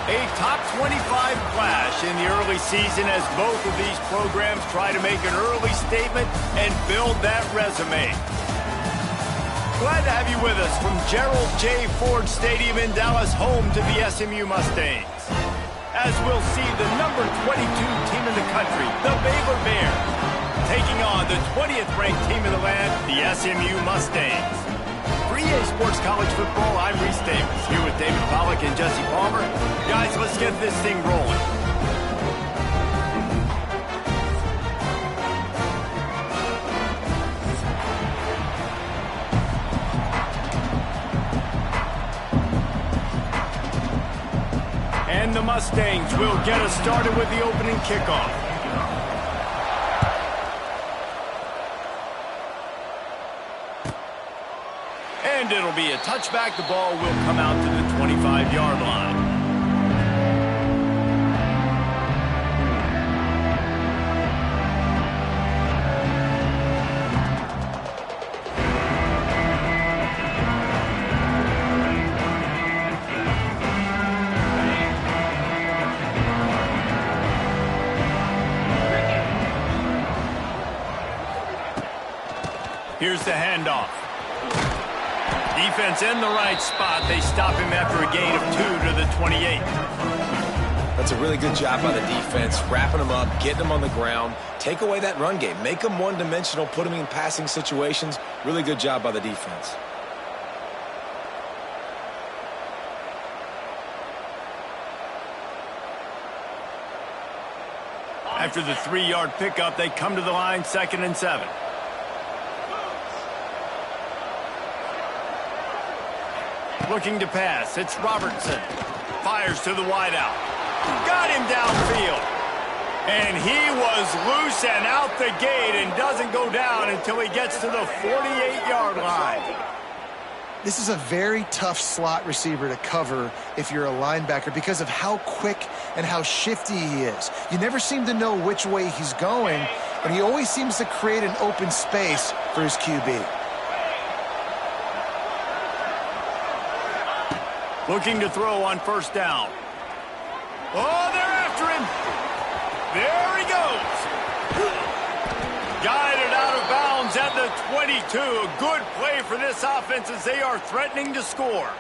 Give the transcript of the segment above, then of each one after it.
A top 25 clash in the early season as both of these programs try to make an early statement and build that resume. Glad to have you with us from Gerald J. Ford Stadium in Dallas, home to the SMU Mustangs. As we'll see the number 22 team in the country, the Baylor Bears, taking on the 20th ranked team in the land, the SMU Mustangs. For EA Sports College Football, I'm Reese Davis, here with David Pollack and Jesse Palmer. Guys, let's get this thing rolling. And the Mustangs will get us started with the opening kickoff. And it'll be a touchback. The ball will come out to the 25-yard line. Here's the handoff. Defense in the right spot. They stop him after a gain of 2 to the 28. That's a really good job by the defense, wrapping them up, getting them on the ground. Take away that run game. Make them one-dimensional, put them in passing situations. Really good job by the defense. After the 3-yard pickup, they come to the line, 2nd and 7. Looking to pass. It's Robertson. Fires to the wideout. Got him downfield. And he was loose and out the gate and doesn't go down until he gets to the 48-yard line. This is a very tough slot receiver to cover if you're a linebacker because of how quick and how shifty he is. You never seem to know which way he's going, and he always seems to create an open space for his QB. Looking to throw on 1st down. Oh, they're after him. There he goes. Guided out of bounds at the 22. A good play for this offense as they are threatening to score.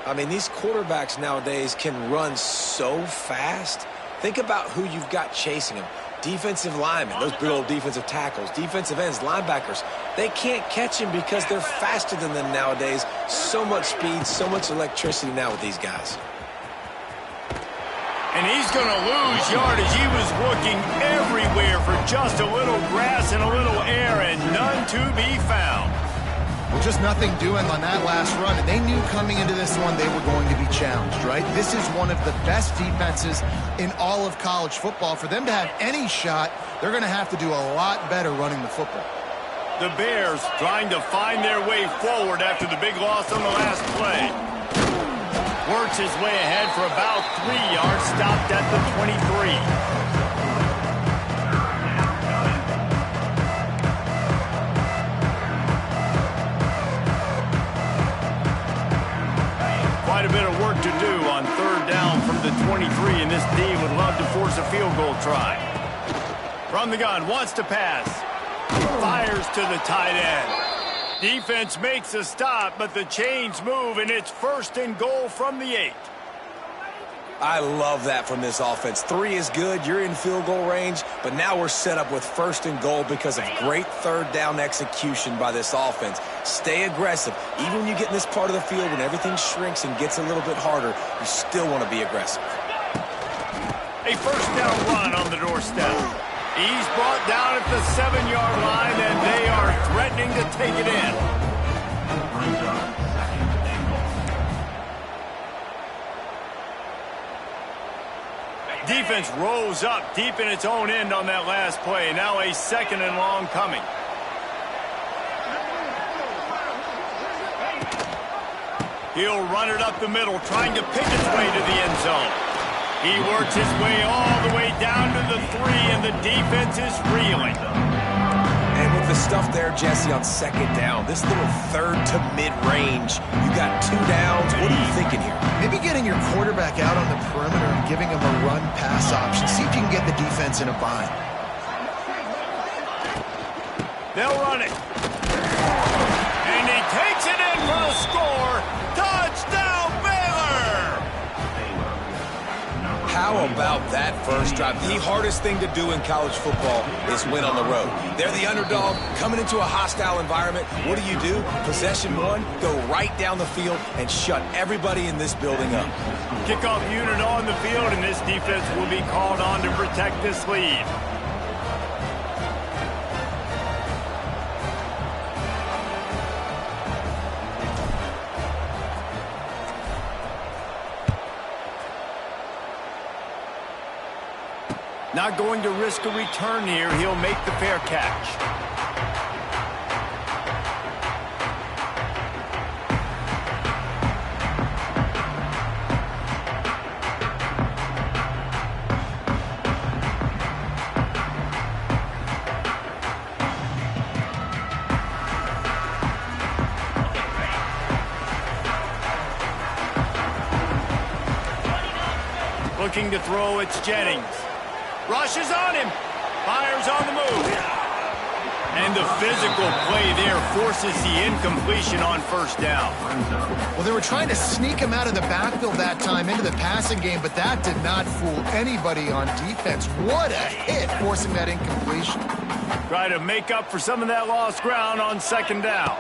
I mean, these quarterbacks nowadays can run so fast. Think about who you've got chasing them. Defensive linemen, those big old defensive tackles, defensive ends, linebackers. They can't catch him because they're faster than them nowadays. So much speed, so much electricity now with these guys. And he's going to lose yardage. He was looking everywhere for just a little grass and a little air, and none to be found. Well, just nothing doing on that last run, and they knew coming into this one they were going to be challenged, right? This is one of the best defenses in all of college football. For them to have any shot, they're going to have to do a lot better running the football. The Bears trying to find their way forward after the big loss on the last play. Works his way ahead for about 3 yards, stopped at the 23. Quite a bit of work to do on 3rd down from the 23, and this D would love to force a field goal try. From the gun, wants to pass. Fires to the tight end. Defense makes a stop, but the chains move, and it's 1st and goal from the 8. I love that from this offense. 3 is good. You're in field goal range, but now we're set up with 1st and goal because of great 3rd down execution by this offense. Stay aggressive. Even when you get in this part of the field, when everything shrinks and gets a little bit harder, you still want to be aggressive. A 1st down run on the doorstep. He's brought down at the 7-yard line, and they are threatening to take it in. Defense rolls up deep in its own end on that last play. Now a 2nd and long coming. He'll run it up the middle, trying to pick its way to the end zone. He works his way all the way down to the 3, and the defense is reeling. And with the stuff there, Jesse, on second down. This little third to mid-range. You got 2 downs. What are you thinking here? Maybe getting your quarterback out on the perimeter and giving him a run-pass option. See if you can get the defense in a bind. They'll run it. And he takes it in for the score. Touchdown, Baylor! How about that first drive? The hardest thing to do in college football is win on the road. They're the underdog coming into a hostile environment. What do? Possession 1, go right down the field and shut everybody in this building up. Kickoff unit on the field, and this defense will be called on to protect this lead. Not going to risk a return here. He'll make the fair catch. Looking to throw, it's Jennings. Rushes on him. Fires on the move. And the physical play there forces the incompletion on first down. Well, they were trying to sneak him out of the backfield that time into the passing game, but that did not fool anybody on defense. What a hit, forcing that incompletion. Try to make up for some of that lost ground on second down.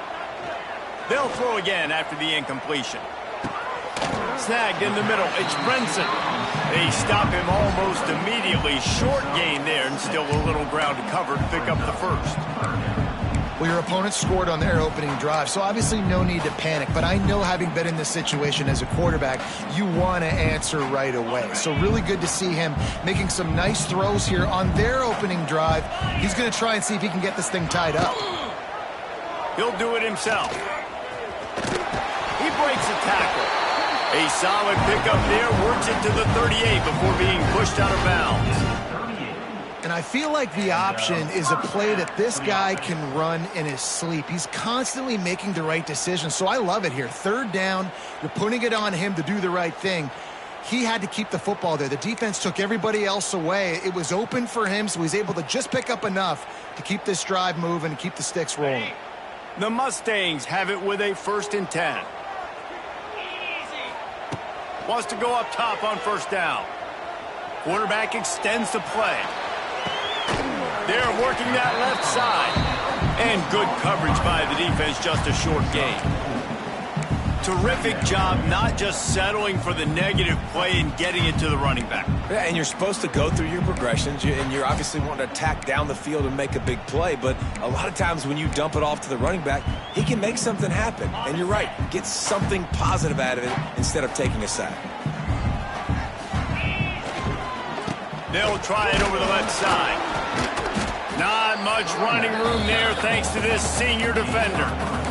They'll throw again after the incompletion. Snagged in the middle. It's Brinson. They stop him almost immediately. Short gain there, and still a little ground to cover to pick up the first. Well, your opponent scored on their opening drive, so obviously no need to panic. But I know, having been in this situation as a quarterback, you want to answer right away. So really good to see him making some nice throws here on their opening drive. He's going to try and see if he can get this thing tied up. He'll do it himself. He breaks a tackle. A solid pickup there, works it to the 38 before being pushed out of bounds. And I feel like the option is a play that this guy can run in his sleep. He's constantly making the right decision, so I love it here. Third down, you're putting it on him to do the right thing. He had to keep the football there. The defense took everybody else away. It was open for him, so he's able to just pick up enough to keep this drive moving and keep the sticks rolling. The Mustangs have it with a 1st and 10. Wants to go up top on first down. Quarterback extends the play. They're working that left side. And good coverage by the defense, just a short gain. Terrific job not just settling for the negative play and getting it to the running back. Yeah, and you're supposed to go through your progressions, and you're obviously wanting to attack down the field and make a big play, but a lot of times when you dump it off to the running back, he can make something happen. And you're right, get something positive out of it instead of taking a sack. They'll try it over the left side. Not much running room there thanks to this senior defender.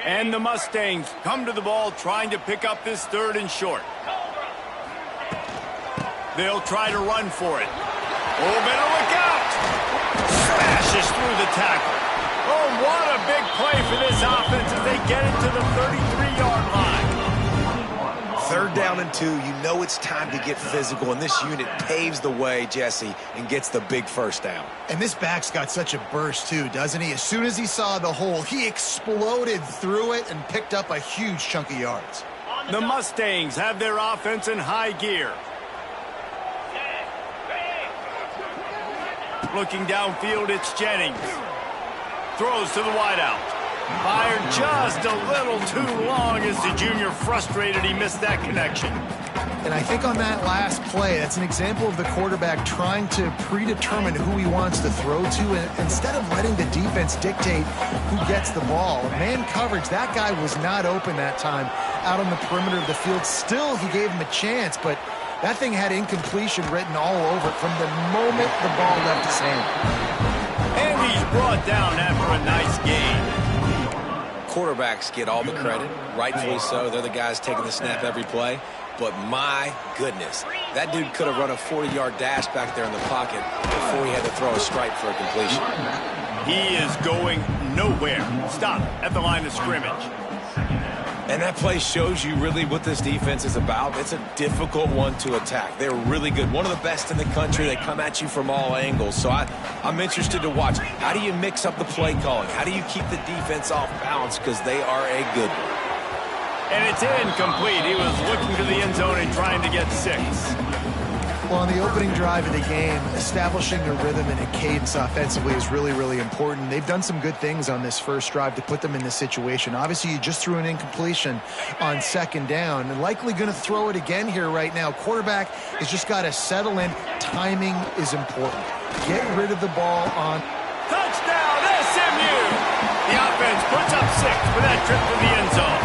And the Mustangs come to the ball trying to pick up this 3rd and short. They'll try to run for it. Oh, better look out! Smashes through the tackle. Oh, what a big play for this offense as they get it to the 33-yard line. 3rd down and 2, you know it's time to get physical, and this unit paves the way, Jesse, and gets the big first down. And this back's got such a burst too, doesn't he? As soon as he saw the hole, he exploded through it and picked up a huge chunk of yards. The Mustangs have their offense in high gear. Looking downfield, it's Jennings. Throws to the wideout. Fired just a little too long as the junior frustrated he missed that connection. And I think on that last play, that's an example of the quarterback trying to predetermine who he wants to throw to, and instead of letting the defense dictate who gets the ball. Man coverage, that guy was not open that time, out on the perimeter of the field. Still, he gave him a chance, but that thing had incompletion written all over it from the moment the ball left his hand. And he's brought down after a nice gain. Quarterbacks get all the credit, rightfully so. They're the guys taking the snap every play. But my goodness, that dude could have run a 40-yard dash back there in the pocket before he had to throw a stripe for a completion. He is going nowhere. Stop at the line of scrimmage. And that play shows you really what this defense is about. It's a difficult one to attack. They're really good. One of the best in the country. They come at you from all angles. So I'm interested to watch. How do you mix up the play calling? How do you keep the defense off balance? Because they are a good one. And it's incomplete. He was looking to the end zone and trying to get 6. Well, on the opening drive of the game, establishing a rhythm and a cadence offensively is really, really important. They've done some good things on this first drive to put them in this situation. Obviously, you just threw an incompletion on second down and likely going to throw it again here right now. Quarterback has just got to settle in. Timing is important. Get rid of the ball on. Touchdown, SMU! The offense puts up 6 for that trip to the end zone.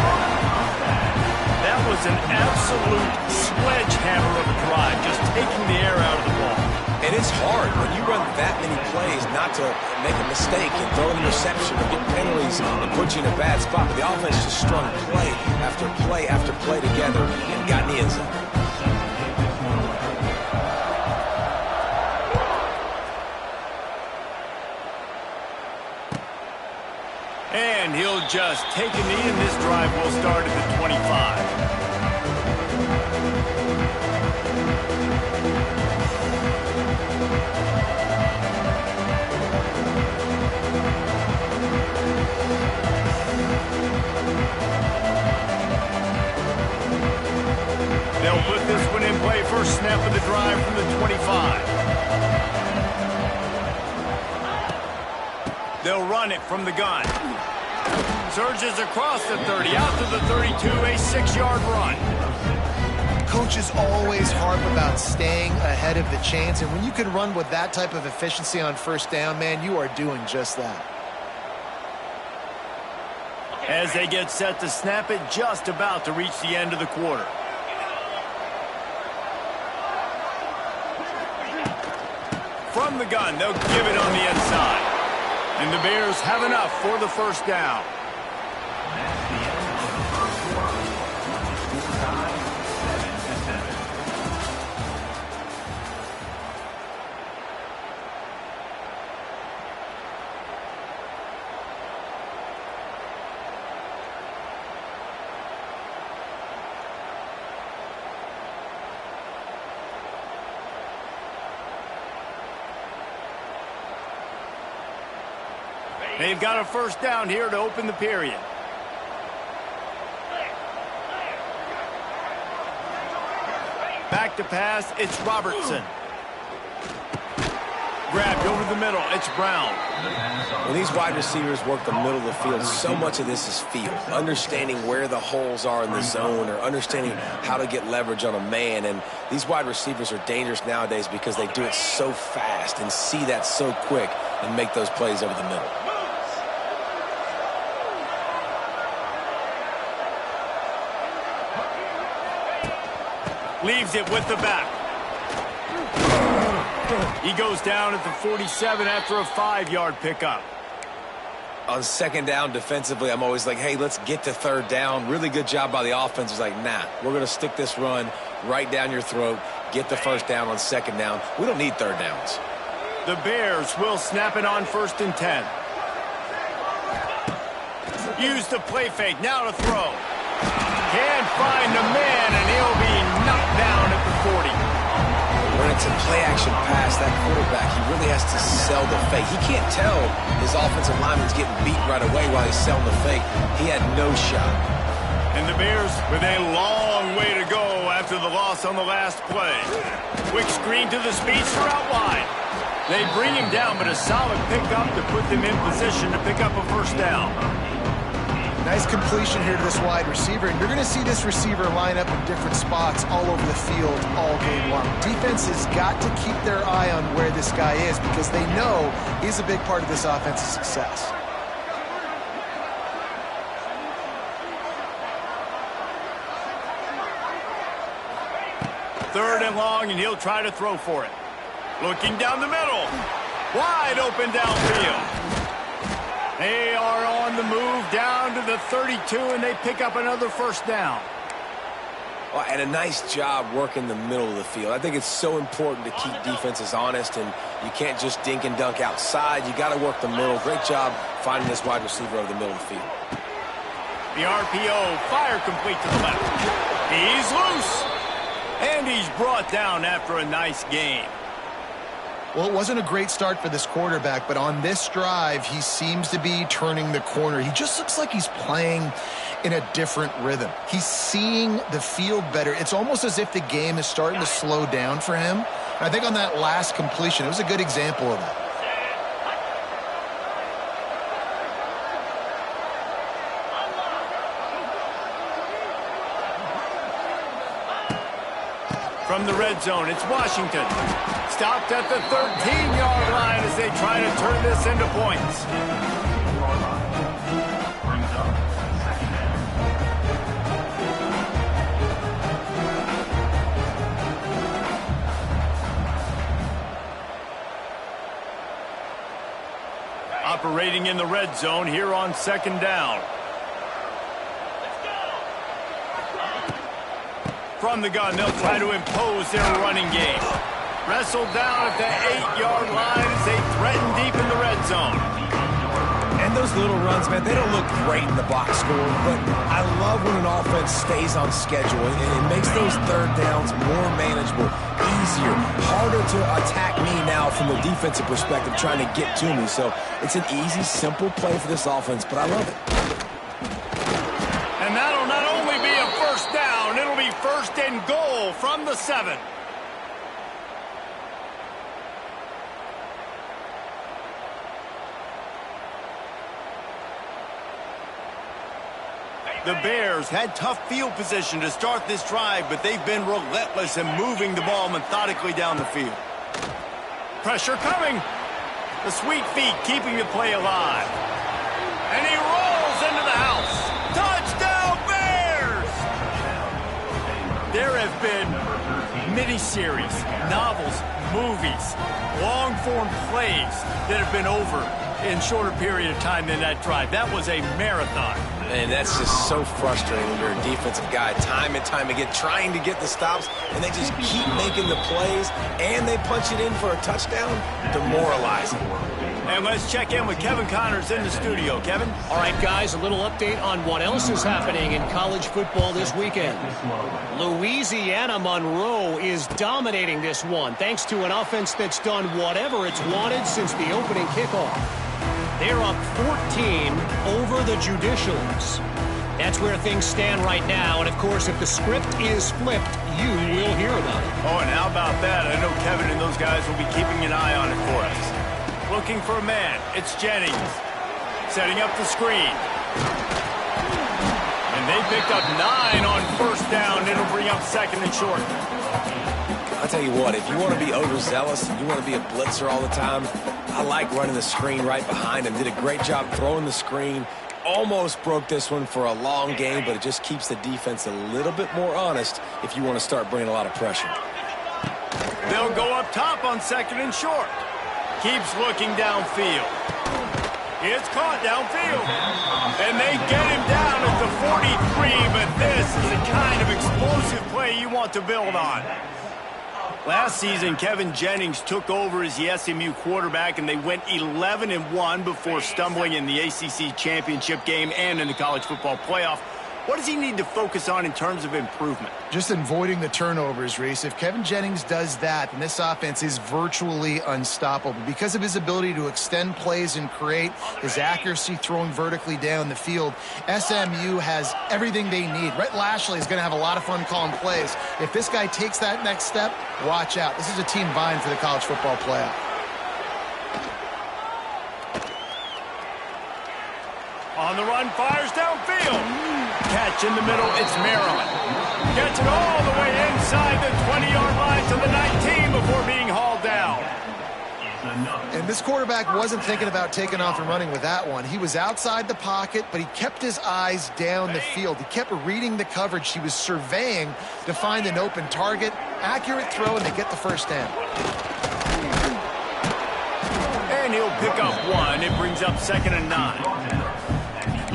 That was an absolute sledgehammer of a drive, just taking the air out of the ball. And it's hard when you run that many plays not to make a mistake and throw an interception or get penalties and put you in a bad spot. But the offense just strung play after play after play together and got in the end zone. And he'll just take a knee, and this drive will start at the 25. They'll put this one in play. First snap of the drive from the 25. They'll run it from the gun. Surges across the 30, out to the 32, a 6-yard run. Coaches always harp about staying ahead of the chains, and when you can run with that type of efficiency on first down, man, you are doing just that. As they get set to snap it, just about to reach the end of the quarter. From the gun, they'll give it on the inside. And the Bears have enough for the first down. They've got a first down here to open the period. Back to pass, it's Robertson. Grabbed over the middle, it's Brown. When these wide receivers work the middle of the field, so much of this is feel. Understanding where the holes are in the zone or understanding how to get leverage on a man. And these wide receivers are dangerous nowadays because they do it so fast and see that so quick and make those plays over the middle. Leaves it with the back. He goes down at the 47 after a 5-yard pickup. On second down defensively, I'm always like, hey, let's get to third down. Really good job by the offense. It's like, nah, we're going to stick this run right down your throat, get the first down on second down. We don't need third downs. The Bears will snap it on 1st and 10. Use the play fake, now to throw. Can't find the man, and he'll be knocked down at the 40. When it's a play-action pass, that quarterback, he really has to sell the fake. He can't tell his offensive lineman's getting beat right away while he's selling the fake. He had no shot. And the Bears with a long way to go after the loss on the last play. Quick screen to the speedster out wide. They bring him down, but a solid pickup to put them in position to pick up a first down. Nice completion here to this wide receiver, and you're going to see this receiver line up in different spots all over the field all game long. Defense has got to keep their eye on where this guy is because they know he's a big part of this offense's success. 3rd and long, and he'll try to throw for it. Looking down the middle. Wide open downfield. They are on the move down to the 32, and they pick up another 1st down. Well, and a nice job working the middle of the field. I think it's so important to keep defenses honest, and you can't just dink and dunk outside. You got to work the middle. Great job finding this wide receiver over the middle of the field. The RPO, fire complete to the left. He's loose, and he's brought down after a nice gain. Well, it wasn't a great start for this quarterback, but on this drive, he seems to be turning the corner. He just looks like he's playing in a different rhythm. He's seeing the field better. It's almost as if the game is starting to slow down for him. And I think on that last completion, it was a good example of that. From the red zone, it's Washington. Stopped at the 13-yard line as they try to turn this into points. Operating in the red zone here on 2nd down. From the gun, they'll try to impose their running game. Wrestled down at the 8-yard line as they threaten deep in the red zone. And those little runs, man, they don't look great in the box score, but I love when an offense stays on schedule, and it makes those 3rd downs more manageable, easier, harder to attack me now from the defensive perspective trying to get to me. So it's an easy, simple play for this offense, but I love it. And that'll not only be a 1st down, it'll be 1st and goal from the 7. The Bears had tough field position to start this drive, but they've been relentless in moving the ball methodically down the field. Pressure coming. The sweet feet keeping the play alive. And he rolls into the house. Touchdown, Bears! There have been miniseries, novels, movies, long-form plays that have been over in shorter period of time than that drive. That was a marathon. And that's just so frustrating when you're a defensive guy, time and time again, trying to get the stops, and they just keep making the plays, and they punch it in for a touchdown. Demoralizing. And let's check in with Kevin Connors in the studio. Kevin? All right, guys, a little update on what else is happening in college football this weekend. Louisiana Monroe is dominating this one, thanks to an offense that's done whatever it's wanted since the opening kickoff. They're up 14 over the Judicials. That's where things stand right now, and of course, if the script is flipped, you will hear about it. Oh, and how about that? I know Kevin and those guys will be keeping an eye on it for us. Looking for a man. It's Jennings. Setting up the screen. And they picked up 9 on 1st down. It'll bring up 2nd and short. I'll tell you what, if you want to be overzealous, you want to be a blitzer all the time, I like running the screen right behind him. Did a great job throwing the screen. Almost broke this one for a long game, but it just keeps the defense a little bit more honest if you want to start bringing a lot of pressure. They'll go up top on 2nd and short. Keeps looking downfield. It's caught downfield. And they get him down at the 43, but this is the kind of explosive play you want to build on. Last season, Kevin Jennings took over as the SMU quarterback, and they went 11-1 before stumbling in the ACC championship game and in the college football playoff. What does he need to focus on in terms of improvement? Just avoiding the turnovers, Reese. If Kevin Jennings does that, then this offense is virtually unstoppable. Because of his ability to extend plays and create, his accuracy throwing vertically down the field, SMU has everything they need. Rhett Lashley is going to have a lot of fun calling plays. If this guy takes that next step, watch out. This is a team vying for the college football playoff. On the run, fires downfield. Catch in the middle, it's Maryland. Gets it all the way inside the 20-yard line to the 19 before being hauled down. And this quarterback wasn't thinking about taking off and running with that one. He was outside the pocket, but he kept his eyes down the field. He kept reading the coverage. He was surveying to find an open target, accurate throw, and they get the first down. And he'll pick up one. It brings up 2nd and 9.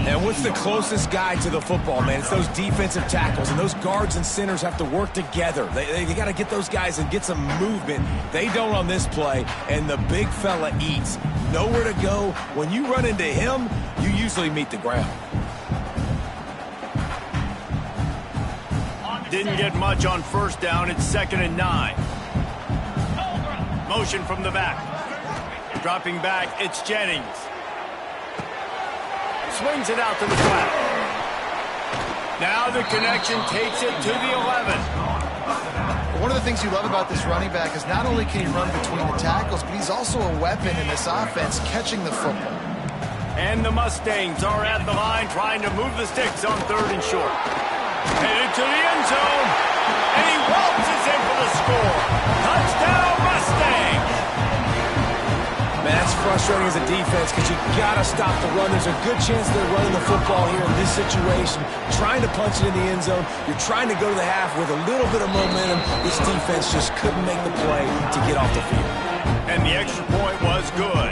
And what's the closest guy to the football, man? It's those defensive tackles, and those guards and centers have to work together. They got to get those guys and get some movement. They don't on this play, and the big fella eats. Nowhere to go. When you run into him, you usually meet the ground. Didn't get much on 1st down. It's 2nd and 9. Motion from the back. Dropping back, it's Jennings. Swings it out to the flat. Now the connection takes it to the 11. One of the things you love about this running back is not only can he run between the tackles, but he's also a weapon in this offense, catching the football. And the Mustangs are at the line trying to move the sticks on 3rd and short. Headed to the end zone. And he waltzes in for the score. Touchdown, Mustangs! Man, that's frustrating as a defense because you got to stop the run. There's a good chance they're running the football here in this situation, trying to punch it in the end zone. You're trying to go to the half with a little bit of momentum. This defense just couldn't make the play to get off the field. And the extra point was good.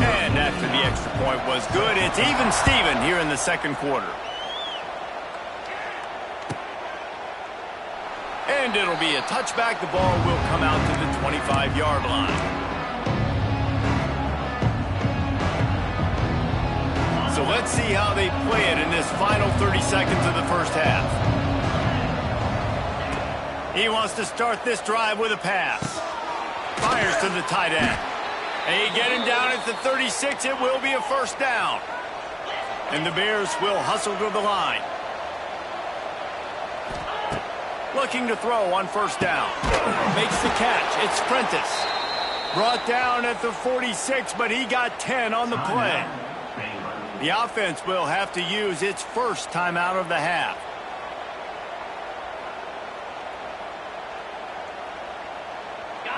And after the extra point was good, it's even Steven here in the 2nd quarter. And it'll be a touchback. The ball will come out to the 25-yard line. So let's see how they play it in this final 30 seconds of the 1st half. He wants to start this drive with a pass. Fires to the tight end. They get him down at the 36. It will be a 1st down. And the Bears will hustle to the line. Looking to throw on 1st down. Makes the catch. It's Prentice. Brought down at the 46, but he got 10 on the play. The offense will have to use its first timeout of the half.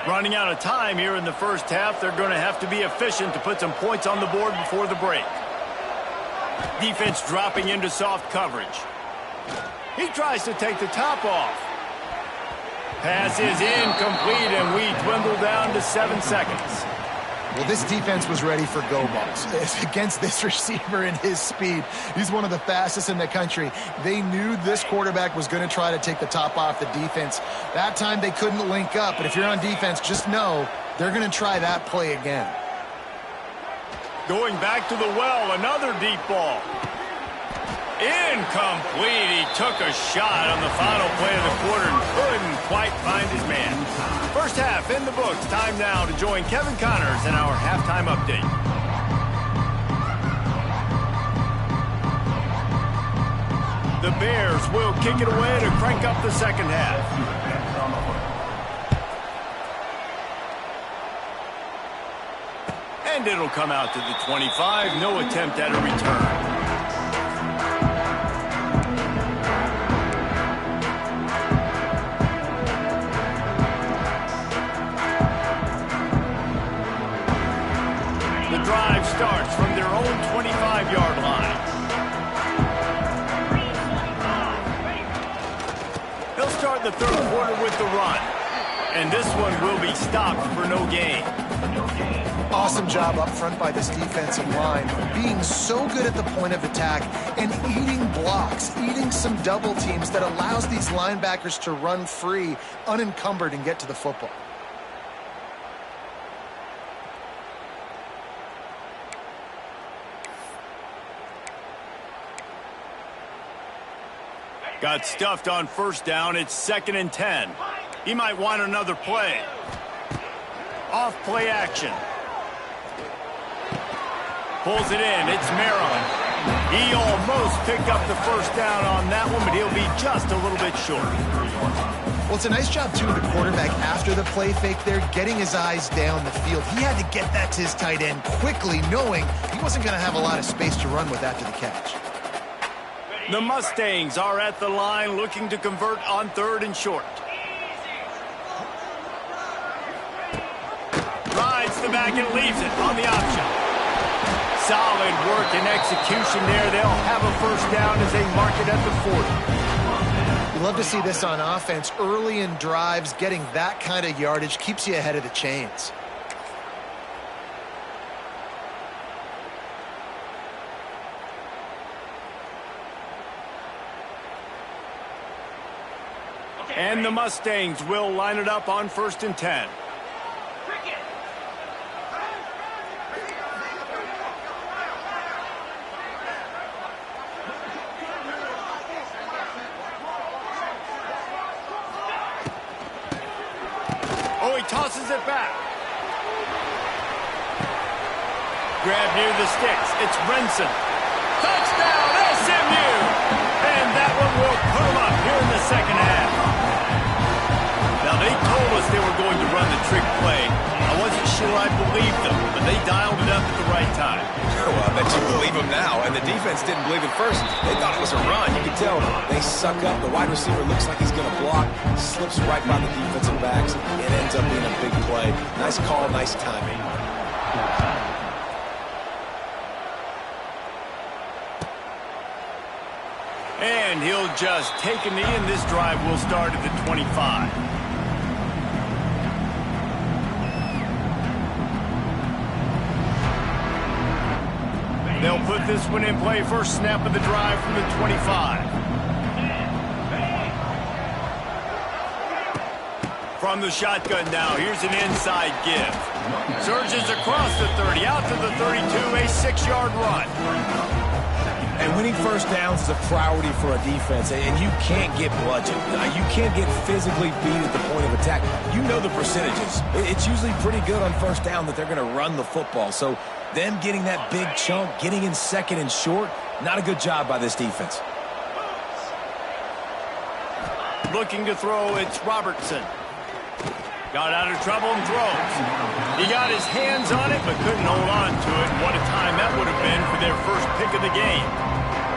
Running out of time here in the 1st half, they're going to have to be efficient to put some points on the board before the break. Defense dropping into soft coverage. He tries to take the top off. Pass is incomplete, and we dwindle down to 7 seconds. Well, this defense was ready for go balls. Against this receiver and his speed, he's one of the fastest in the country. They knew this quarterback was going to try to take the top off the defense. That time they couldn't link up, but if you're on defense, just know they're going to try that play again. Going back to the well, another deep ball. Incomplete. He took a shot on the final play of the quarter and couldn't quite find his man. 1st half in the books. Time now to join Kevin Connors in our halftime update. The Bears will kick it away to crank up the 2nd half. And it'll come out to the 25. No attempt at a return. The drive starts from their own 25-yard line. They'll start the 3rd quarter with the run. And this one will be stopped for no gain. Awesome job up front by this defensive line, being so good at the point of attack and eating blocks, eating some double teams that allows these linebackers to run free, unencumbered, and get to the football. Got stuffed on 1st down. It's 2nd and 10. He might want another play. Off play action. Pulls it in. It's Maryland. He almost picked up the 1st down on that one, but he'll be just a little bit short. Well, it's a nice job, too, of the quarterback after the play fake there, getting his eyes down the field. He had to get that to his tight end quickly, knowing he wasn't going to have a lot of space to run with after the catch. The Mustangs are at the line looking to convert on 3rd and short. Rides the back and leaves it on the option. Solid work and execution there. They'll have a 1st down as they mark it at the 40. love to see this on offense. Early in drives, getting that kind of yardage keeps you ahead of the chains. And the Mustangs will line it up on 1st and 10. Oh, he tosses it back. Grab near the sticks. It's Renson. Touchdown, SMU! And that one will put him up here in the second half. Now, they told us they were going to run the trick play. I wasn't sure I believed them, but they dialed it up at the right time. Well, I bet you believe them now. And the defense didn't believe it first. They thought it was a run. You can tell they suck up. The wide receiver looks like he's going to block. Slips right by the defensive backs. It ends up being a big play. Nice call, nice timing. And he'll just take a knee, and this drive will start at the 25. They'll put this one in play. First snap of the drive from the 25. From the shotgun now, here's an inside give. Surges across the 30, out to the 32, a 6-yard run. And winning first downs is a priority for a defense, and you can't get bludgeoned. You can't get physically beat at the point of attack. You know the percentages. It's usually pretty good on first down that they're going to run the football. So them getting that big chunk, getting in second and short, not a good job by this defense. Looking to throw, it's Robertson. Got out of trouble and throws. He got his hands on it, but couldn't hold on to it. What a time that would have been for their first pick of the game.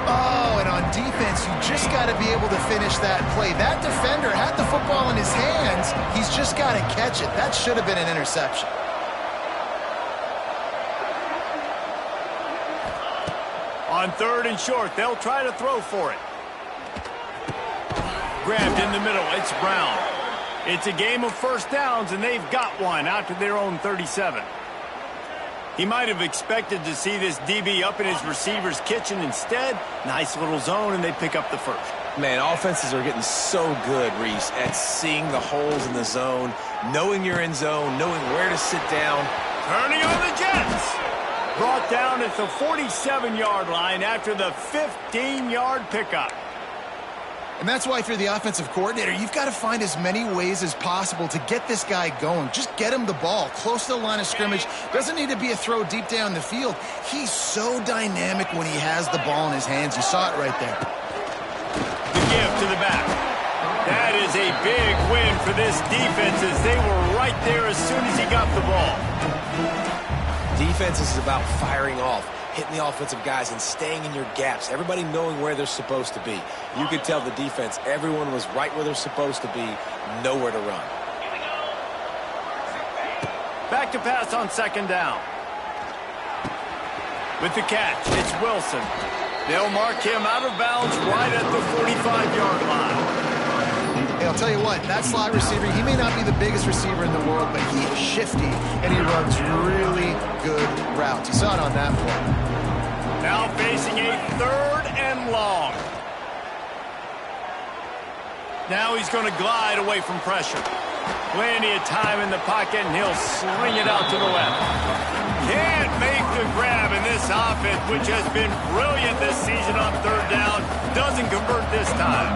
Oh, and on defense, you just got to be able to finish that play. That defender had the football in his hands. He's just got to catch it. That should have been an interception. On 3rd and short, they'll try to throw for it. Grabbed in the middle, it's Brown. It's a game of first downs, and they've got one out to their own 37. He might have expected to see this DB up in his receiver's kitchen. Instead, nice little zone, and they pick up the first. Man, offenses are getting so good, Reese, at seeing the holes in the zone, knowing you're in zone, knowing where to sit down. Turning on the Jets. Brought down at the 47-yard line after the 15-yard pickup. And that's why if you're the offensive coordinator, you've got to find as many ways as possible to get this guy going. Just get him the ball close to the line of scrimmage. Doesn't need to be a throw deep down the field. He's so dynamic when he has the ball in his hands. You saw it right there. The give to the back. That is a big win for this defense as they were right there as soon as he got the ball. Defense is about firing off, hitting the offensive guys and staying in your gaps, everybody knowing where they're supposed to be. You could tell the defense, everyone was right where they're supposed to be, nowhere to run. Back to pass on 2nd down. With the catch, it's Wilson. They'll mark him out of bounds right at the 45-yard line. Hey, I'll tell you what, that slot receiver, he may not be the biggest receiver in the world, but he is shifty, and he runs really good routes. You saw it on that play. Now facing a 3rd and long. Now he's going to glide away from pressure. Plenty of time in the pocket, and he'll sling it out to the left. Can't make the grab in this offense, which has been brilliant this season on 3rd down. Doesn't convert this time.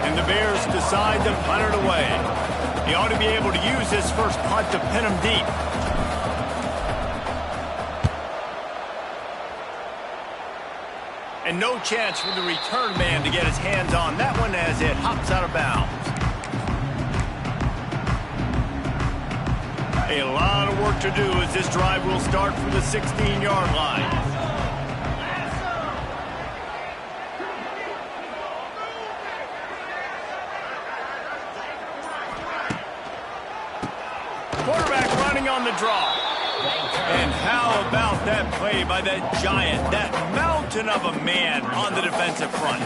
And the Bears decide to punt it away. He ought to be able to use this first punt to pin him deep. And no chance for the return man to get his hands on that one as it hops out of bounds. A lot of work to do as this drive will start from the 16-yard line. Quarterback running on the draw. And how about that play by that giant, that mountain of a man on the defensive front?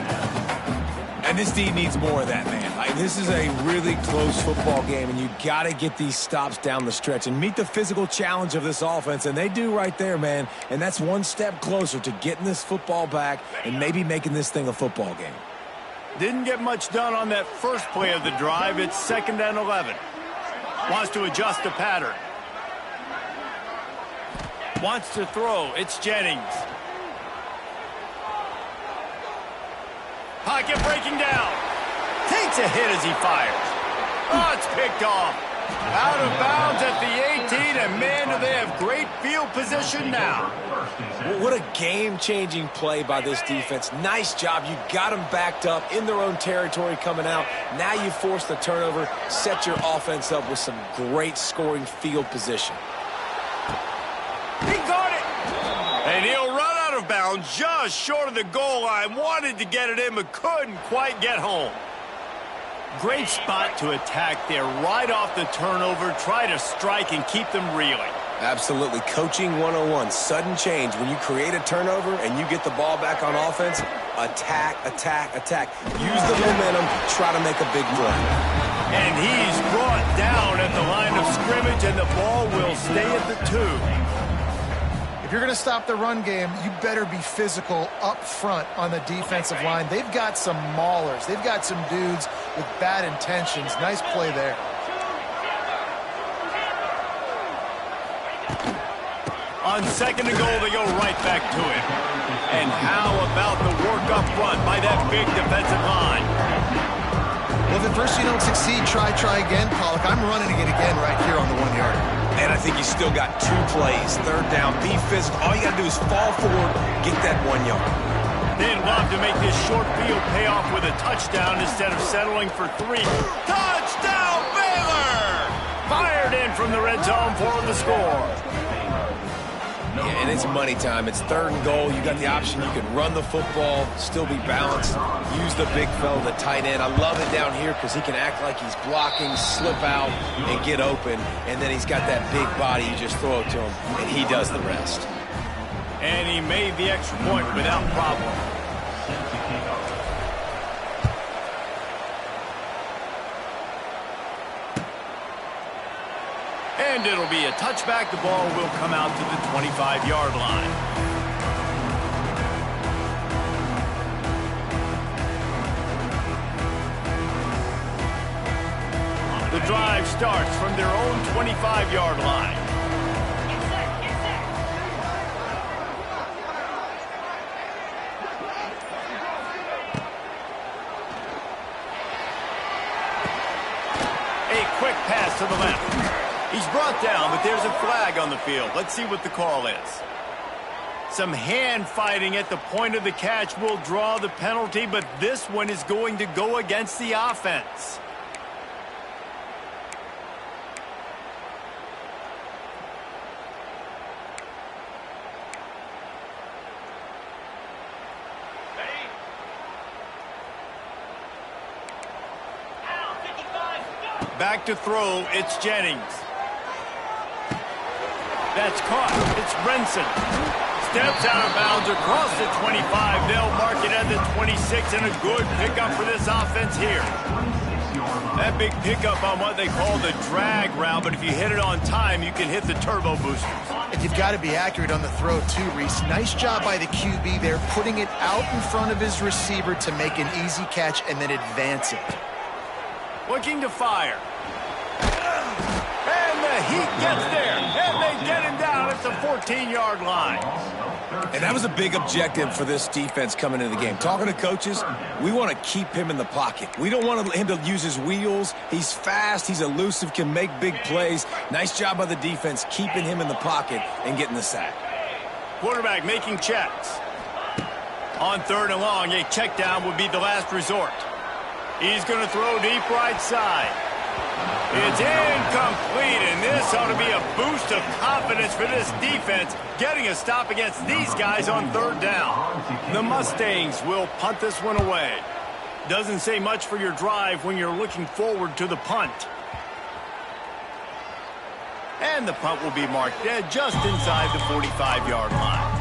And this D needs more of that, man. Like, this is a really close football game, and you got to get these stops down the stretch and meet the physical challenge of this offense, and they do right there, man. And that's one step closer to getting this football back and maybe making this thing a football game. Didn't get much done on that first play of the drive. It's 2nd and 11. Wants to adjust the pattern. Wants to throw. It's Jennings. Pocket breaking down. Takes a hit as he fires. Oh, it's picked off. Out of bounds at the 18, and man, do they have great field position now. What a game-changing play by this defense. Nice job. You got them backed up in their own territory coming out. Now you force the turnover, set your offense up with some great scoring field position. He got it. And he'll run out of bounds just short of the goal line. Wanted to get it in, but couldn't quite get home. Great spot to attack there. Right off the turnover, try to strike and keep them reeling. Absolutely. Coaching 101. Sudden change. When you create a turnover and you get the ball back on offense, attack, attack, attack. Use the momentum. Try to make a big play. And he's brought down at the line of scrimmage, and the ball will stay at the 2. If you're going to stop the run game, you better be physical up front on the defensive line. They've got some maulers. They've got some dudes with bad intentions. Nice play there. On 2nd and goal, they go right back to it. And how about the work up front by that big defensive line? Well, if at first you don't succeed, try again, Pollock. I'm running it again right here on the 1-yard. And I think you still got 2 plays. 3rd down, be physical. All you got to do is fall forward, get that 1 yard. They'd love to make this short field pay off with a touchdown instead of settling for 3. Touchdown, Baylor! Fired in from the red zone for the score. Yeah, and it's money time. It's 3rd and goal. You got the option. You can run the football, still be balanced, use the big fella, the tight end. I love it down here because he can act like he's blocking, slip out, and get open. And then he's got that big body. You just throw it to him, and he does the rest. And he made the extra point without problem. And it'll be a touchback. The ball will come out to the 25-yard line. The drive starts from their own 25-yard line. A quick pass to the left. He's brought down, but there's a flag on the field. Let's see what the call is. Some hand fighting at the point of the catch will draw the penalty, but this one is going to go against the offense. Back to throw, it's Jennings. That's caught. It's Renson. Steps out of bounds across the 25. They'll mark it at the 26, and a good pickup for this offense here. That big pickup on what they call the drag route, but if you hit it on time, you can hit the turbo boosters. And you've got to be accurate on the throw, too, Reese. Nice job by the QB there, putting it out in front of his receiver to make an easy catch and then advance it. Looking to fire. And the heat gets there, and they get him down at the 14-yard line. And that was a big objective for this defense coming into the game. Talking to coaches, we want to keep him in the pocket. We don't want him to use his wheels. He's fast, he's elusive, can make big plays. Nice job by the defense keeping him in the pocket and getting the sack. Quarterback making checks. On 3rd and long, a check down would be the last resort. He's going to throw deep right side. It's incomplete, and this ought to be a boost of confidence for this defense, getting a stop against these guys on 3rd down. The Mustangs will punt this one away. Doesn't say much for your drive when you're looking forward to the punt. And the punt will be marked dead just inside the 45-yard line.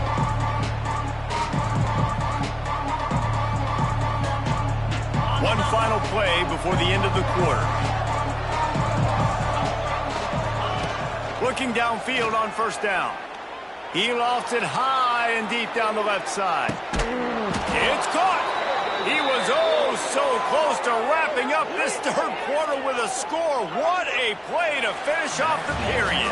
One final play before the end of the quarter. Looking downfield on first down. He lofts it high and deep down the left side. It's caught. He was oh so close to wrapping up this third quarter with a score. What a play to finish off the period.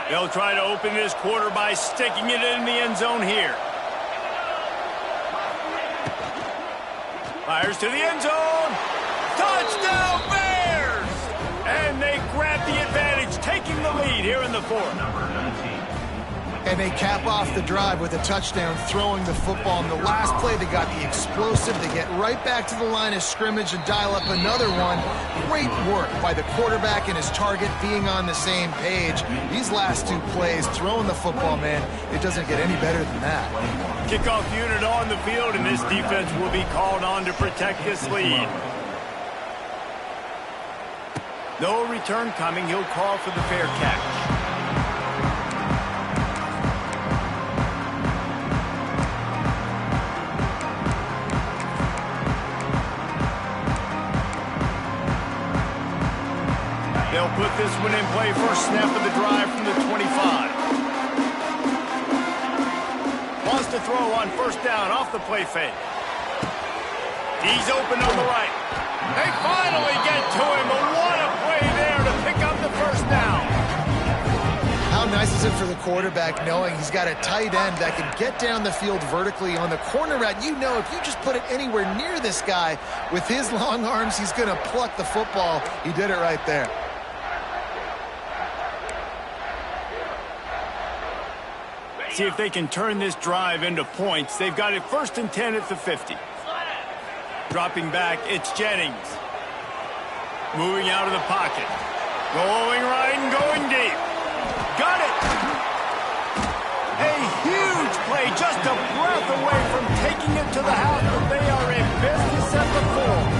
They'll try to open this quarter by sticking it in the end zone here. Fires to the end zone. Touchdown Bears! And they grab the advantage, taking the lead here in the fourth. And they cap off the drive with a touchdown, throwing the football. In the last play, they got the explosive. They get right back to the line of scrimmage and dial up another one. Great work by the quarterback and his target being on the same page. These last two plays, throwing the football, man, it doesn't get any better than that. Kickoff unit on the field, and this defense will be called on to protect this lead. No return coming. He'll call for the fair catch. They'll put this one in play. First snap of the drive from the 25. Wants to throw on first down off the play fake. He's open on the right. They finally get to him, but what a play there to pick up the first down. How nice is it for the quarterback knowing he's got a tight end that can get down the field vertically on the corner route? You know, if you just put it anywhere near this guy with his long arms, he's going to pluck the football. He did it right there. See if they can turn this drive into points. They've got it 1st and 10 at the 50. Dropping back, it's Jennings. Moving out of the pocket. Going right and going deep. Got it! A huge play, just a breath away from taking it to the house, but they are in business at the 4.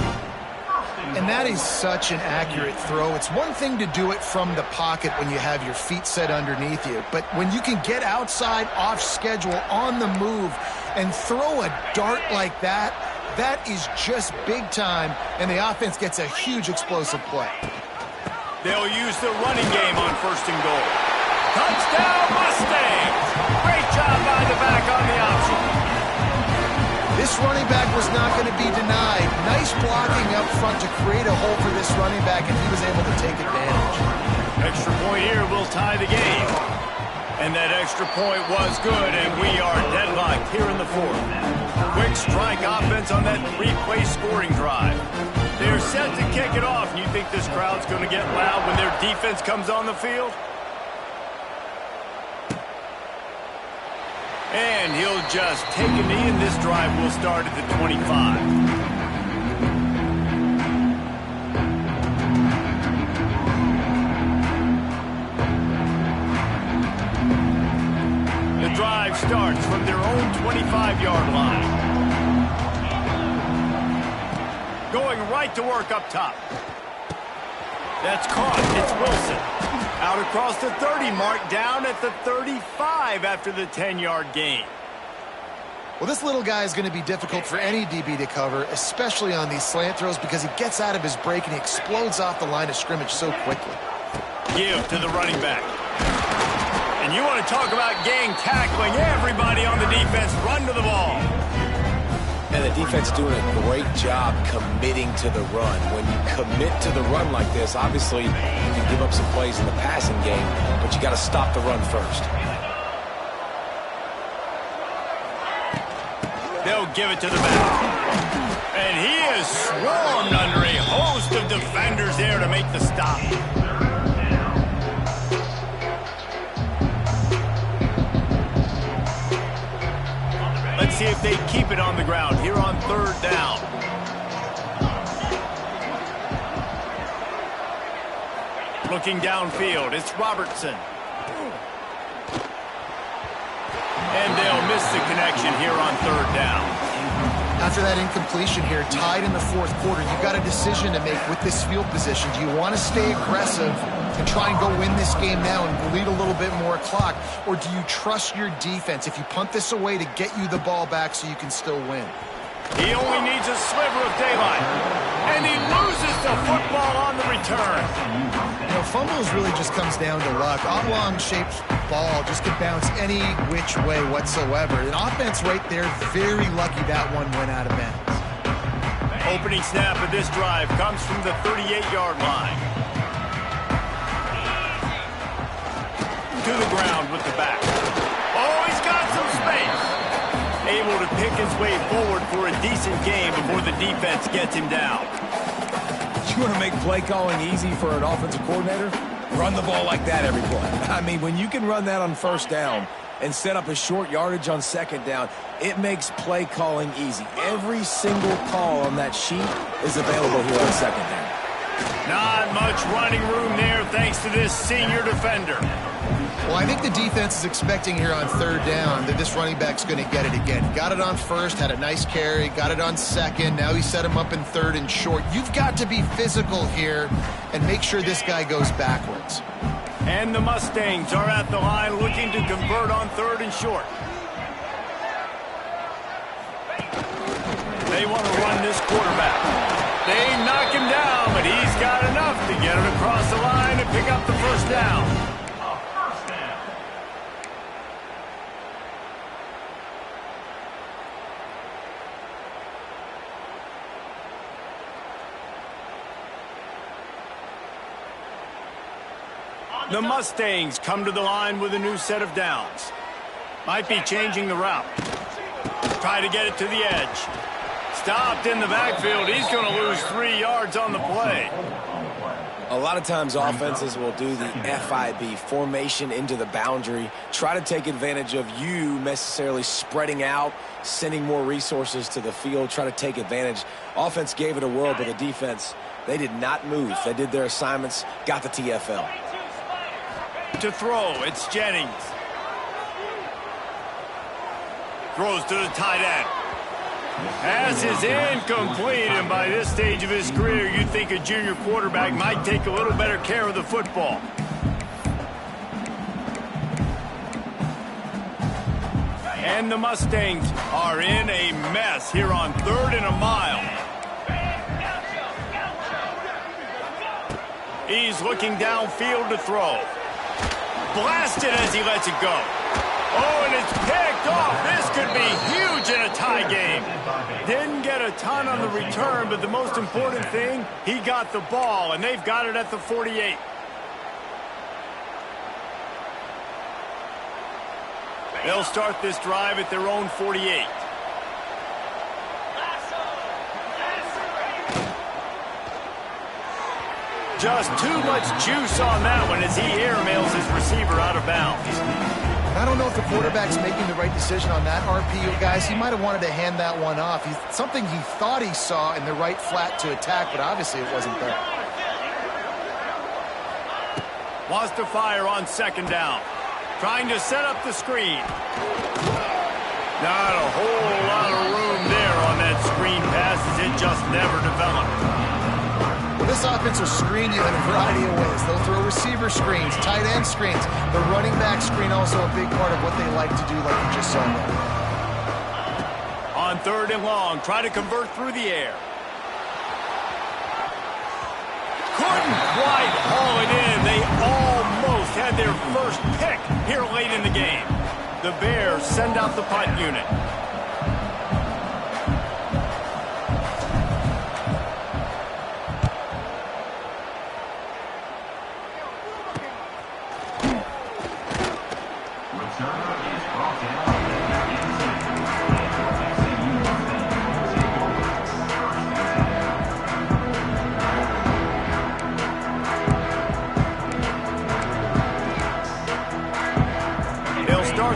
And that is such an accurate throw. It's one thing to do it from the pocket when you have your feet set underneath you, but when you can get outside, off schedule, on the move, and throw a dart like that, that is just big time, and the offense gets a huge explosive play. They'll use the running game on 1st and goal. Touchdown Mustangs! Great job by the back on the option. This running back was not going to be denied. Nice blocking up front to create a hole for this running back, and he was able to take advantage. Extra point here will tie the game. And that extra point was good, and we are deadlocked here in the 4th. Quick strike offense on that 3-play scoring drive. They're set to kick it off, and you think this crowd's going to get loud when their defense comes on the field? And he'll just take a knee, and this drive will start at the 25. The drive starts from their own 25-yard line. Going right to work up top. That's caught. It's Wilson. Out across the 30 mark, down at the 35 after the 10-yard gain. Well, this little guy is going to be difficult for any DB to cover, especially on these slant throws, because he gets out of his break and he explodes off the line of scrimmage so quickly. Give to the running back. And you want to talk about gang tackling. Everybody on the defense run to the ball. And the defense doing a great job committing to the run. When you commit to the run like this, obviously you can give up some plays in the passing game, but you got to stop the run first. They'll give it to the back. And he is swarmed under a host of defenders there to make the stop. Let's see if they keep it on the ground here on 3rd down. Looking downfield, it's Robertson. And they'll miss the connection here on 3rd down. After that incompletion here, tied in the fourth quarter, you've got a decision to make with this field position. Do you want to stay aggressive and try and go win this game now and bleed a little bit more clock, or do you trust your defense if you punt this away to get you the ball back so you can still win? He only needs a sliver of daylight, and he loses the football on the return. You know, fumbles really just comes down to luck. Oblong-shaped ball just could bounce any which way whatsoever. An offense right there, very lucky that one went out of bounds. Opening snap of this drive comes from the 38-yard line. To the ground with the back. Oh, he's got some space. Able to pick his way forward for a decent game before the defense gets him down. You want to make play calling easy for an offensive coordinator? Run the ball like that every play. I mean, when you can run that on first down and set up a short yardage on second down, it makes play calling easy. Every single call on that sheet is available here on second down. Not much running room there thanks to this senior defender. Well, I think the defense is expecting here on third down that this running back's going to get it again. Got it on first, had a nice carry, got it on second. Now he set him up in third and short. You've got to be physical here and make sure this guy goes backwards. And the Mustangs are at the line looking to convert on third and short. They want to run this quarterback. They knock him down, but he's got enough to get it across the line and pick up the first down. The Mustangs come to the line with a new set of downs. Might be changing the route. Try to get it to the edge. Stopped in the backfield. He's going to lose 3 yards on the play. A lot of times offenses will do the FIB, formation into the boundary, try to take advantage of you necessarily spreading out, sending more resources to the field, try to take advantage. Offense gave it a whirl, but the defense, they did not move. They did their assignments, got the TFL. To throw, it's Jennings. Throws to the tight end. Pass is incomplete, and by this stage of his career, you'd think a junior quarterback might take a little better care of the football. And the Mustangs are in a mess here on third and a mile. He's looking downfield to throw. Blasted as he lets it go. Oh, and it's picked off. This could be huge in a tie game. Didn't get a ton on the return, but the most important thing, he got the ball, and they've got it at the 48. They'll start this drive at their own 48. Just too much juice on that one as he airmails his receiver out of bounds. I don't know if the quarterback's making the right decision on that RPO, guys. He might have wanted to hand that one off. Something he thought he saw in the right flat to attack, but obviously it wasn't there. Wants to fire on second down. Trying to set up the screen. Not a whole lot of room there on that screen pass as it just never developed. This offense will screen you in a variety of ways. They'll throw receiver screens, tight end screens. The running back screen also a big part of what they like to do, like you just saw there. On third and long, try to convert through the air. Couldn't quite haul it in. They almost had their first pick here late in the game. The Bears send out the punt unit.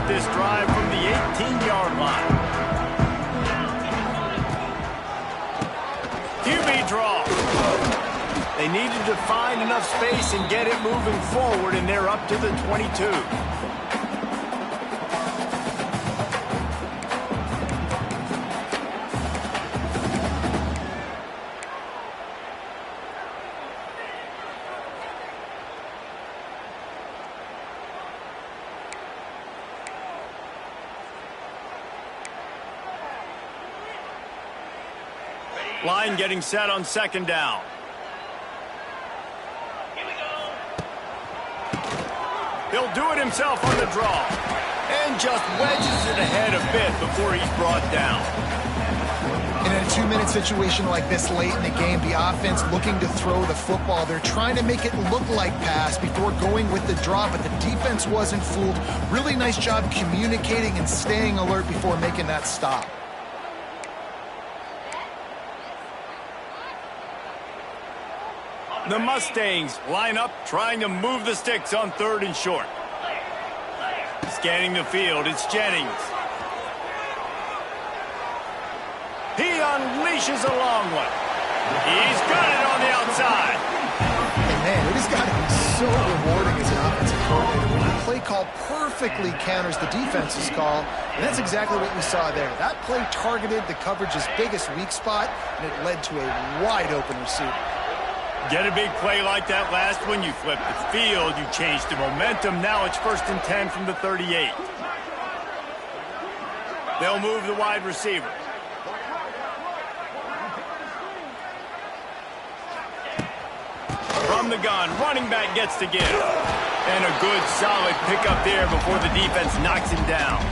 This drive from the 18-yard line. QB draw. They needed to find enough space and get it moving forward, and they're up to the 22. Line getting set on second down. He'll do it himself on the draw. And just wedges it ahead a bit before he's brought down. In a 2-minute situation like this late in the game, the offense looking to throw the football. They're trying to make it look like pass before going with the draw, but the defense wasn't fooled. Really nice job communicating and staying alert before making that stop. The Mustangs line up, trying to move the sticks on 3rd and short. Scanning the field, it's Jennings. He unleashes a long one. He's got it on the outside. And man, it has got to be so rewarding as an offensive coordinator when your play call perfectly counters the defense's call. And that's exactly what we saw there. That play targeted the coverage's biggest weak spot, and it led to a wide-open receiver. Get a big play like that last one, you flip the field, you change the momentum. Now it's 1st and 10 from the 38. They'll move the wide receiver. From the gun, running back gets to give. And a good, solid pickup there before the defense knocks him down.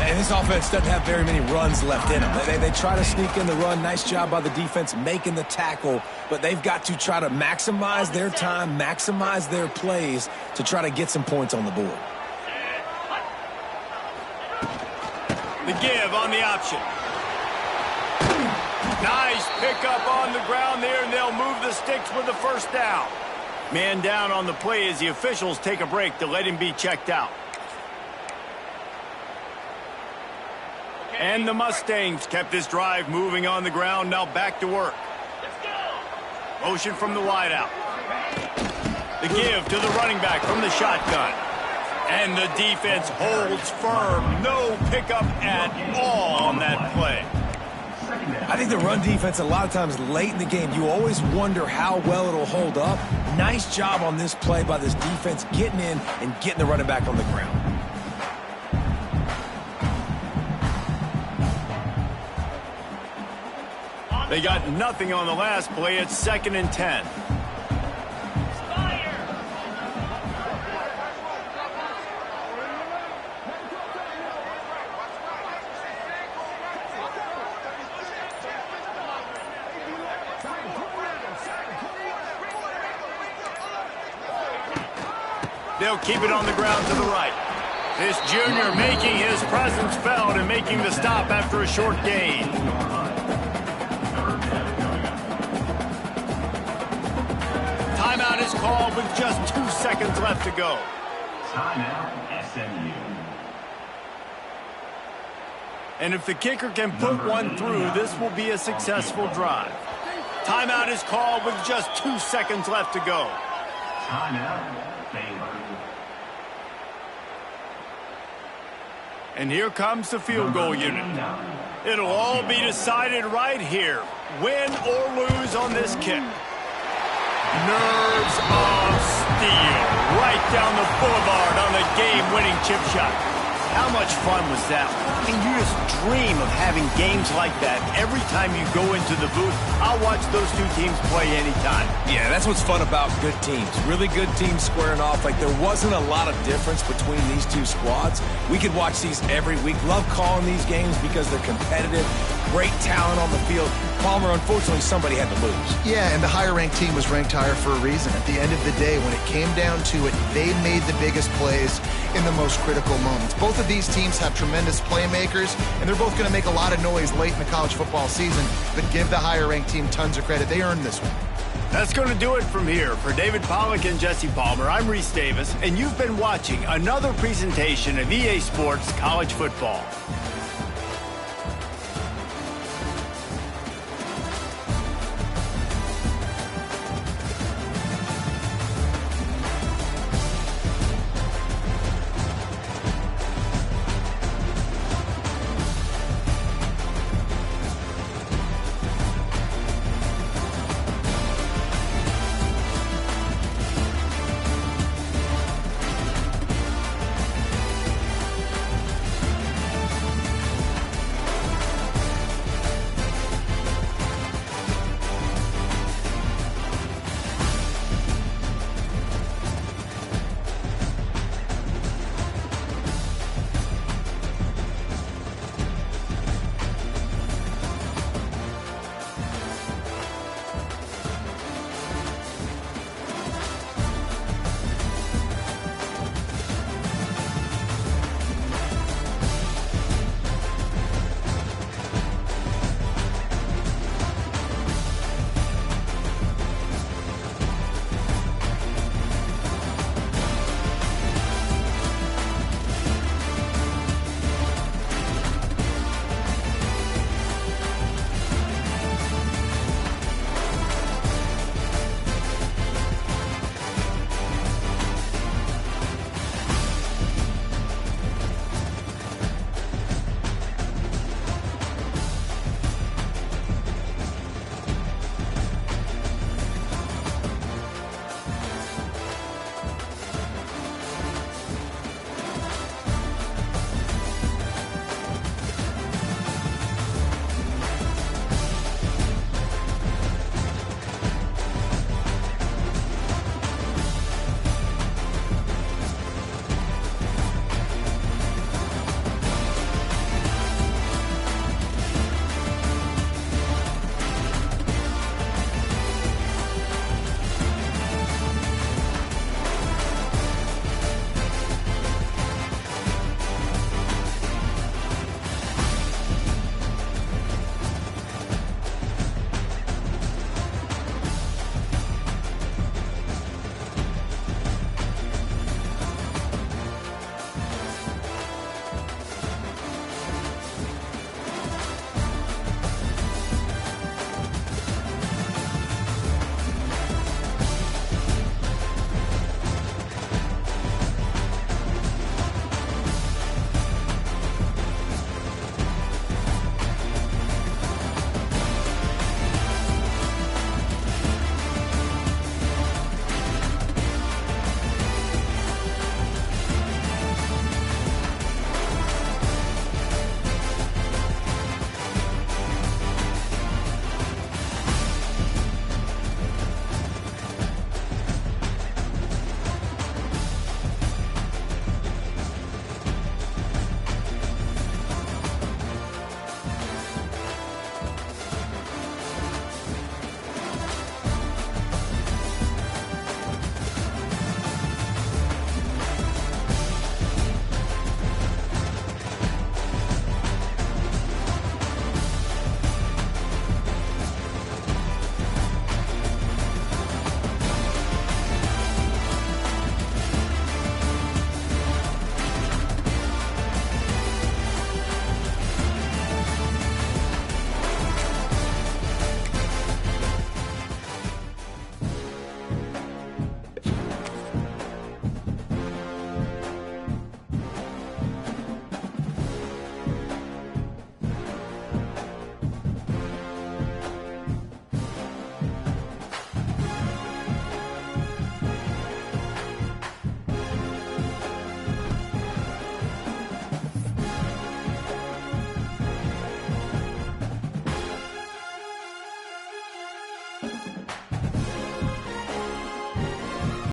And this offense doesn't have very many runs left in them. They try to sneak in the run. Nice job by the defense making the tackle. But they've got to try to maximize their time, maximize their plays to try to get some points on the board. The give on the option. Nice pickup on the ground there, and they'll move the sticks with the 1st down. Man down on the play as the officials take a break to let him be checked out. And the Mustangs kept this drive moving on the ground, now back to work. Motion from the wideout. The give to the running back from the shotgun. And the defense holds firm. No pickup at all on that play. I think the run defense, a lot of times late in the game, you always wonder how well it'll hold up. Nice job on this play by this defense, getting in and getting the running back on the ground. They got nothing on the last play. It's 2nd and 10. They'll keep it on the ground to the right. This junior making his presence felt and making the stop after a short gain. Timeout is called with just 2 seconds left to go. Timeout, SMU. And if the kicker can put one through, this will be a successful drive. Timeout is called with just 2 seconds left to go. Timeout, favor. And here comes the field goal unit. It'll all be decided right here. Win or lose on this kick. Nerves of steel. Right down the boulevard on the game-winning chip shot. How much fun was that? I mean, you just dream of having games like that every time you go into the booth. I'll watch those two teams play anytime. Yeah, that's what's fun about good teams. Really good teams squaring off. Like, there wasn't a lot of difference between these two squads. We could watch these every week. Love calling these games because they're competitive. Great talent on the field. Palmer, unfortunately, somebody had to lose. Yeah, and the higher-ranked team was ranked higher for a reason. At the end of the day, when it came down to it, they made the biggest plays in the most critical moments. Both of these teams have tremendous playmakers, and they're both going to make a lot of noise late in the college football season, but give the higher-ranked team tons of credit. They earned this one. That's going to do it from here. For David Pollack and Jesse Palmer, I'm Reese Davis, and you've been watching another presentation of EA Sports College Football.